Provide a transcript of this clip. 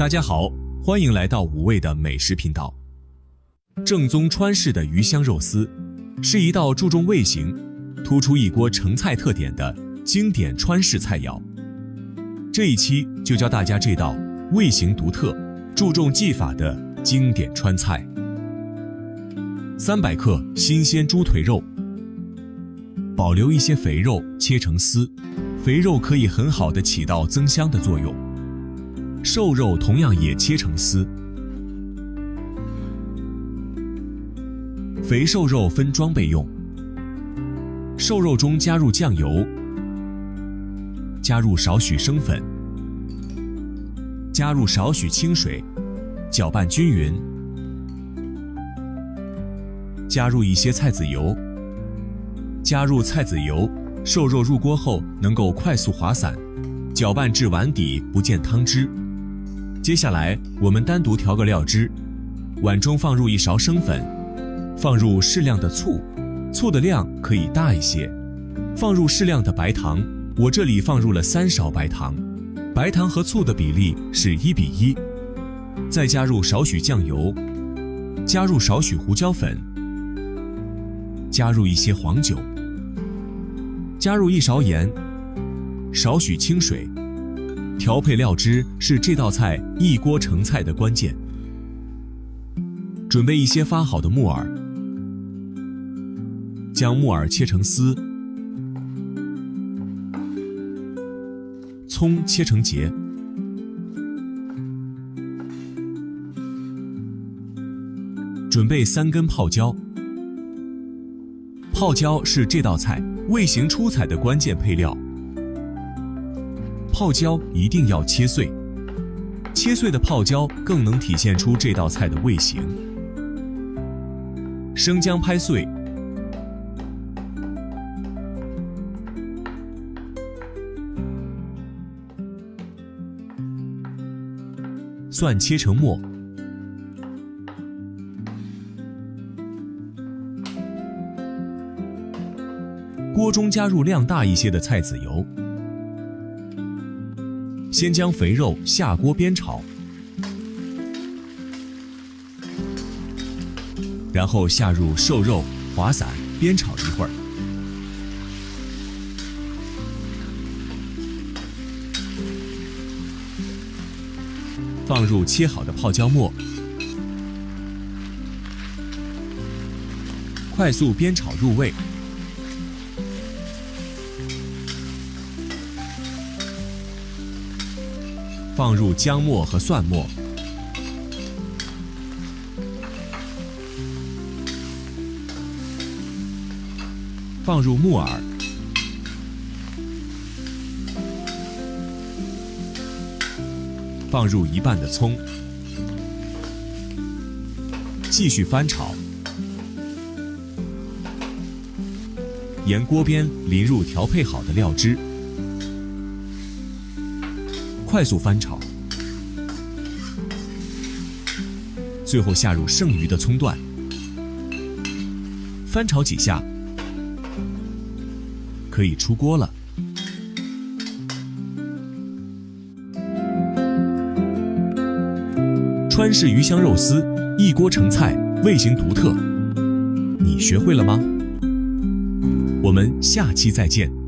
大家好，欢迎来到五味的美食频道。正宗川式的鱼香肉丝是一道注重味型、突出一锅成菜特点的经典川式菜肴。这一期就教大家这道味型独特、注重技法的经典川菜。300克新鲜猪腿肉，保留一些肥肉切成丝，肥肉可以很好的起到增香的作用。瘦肉同样也切成丝。肥瘦肉分装备用，瘦肉中加入酱油，加入少许生粉，加入少许清水，搅拌均匀，加入一些菜籽油，加入菜籽油，瘦肉入锅后能够快速滑散，搅拌至碗底不见汤汁。接下来我们单独调个料汁，碗中放入1勺生粉，放入适量的醋，醋的量可以大一些，放入适量的白糖，我这里放入了3勺白糖，白糖和醋的比例是1比1，再加入少许酱油，加入少许胡椒粉，加入一些黄酒，加入1勺盐，少许清水。调配料汁是这道菜一锅成菜的关键。准备一些发好的木耳，将木耳切成丝，葱切成节，准备3根泡椒。泡椒是这道菜味型出彩的关键配料。泡椒一定要切碎，切碎的泡椒更能体现出这道菜的味型。生姜拍碎，蒜切成末，锅中加入量大一些的菜籽油。先将肥肉下锅煸炒，然后下入瘦肉滑散，煸炒一会儿。放入切好的泡椒末，快速煸炒入味。放入姜末和蒜末，放入木耳，放入1半的葱，继续翻炒，沿锅边淋入调配好的料汁。快速翻炒，最后下入剩余的葱段，翻炒几下，可以出锅了。川式鱼香肉丝，一锅成菜，味型独特，你学会了吗？我们下期再见。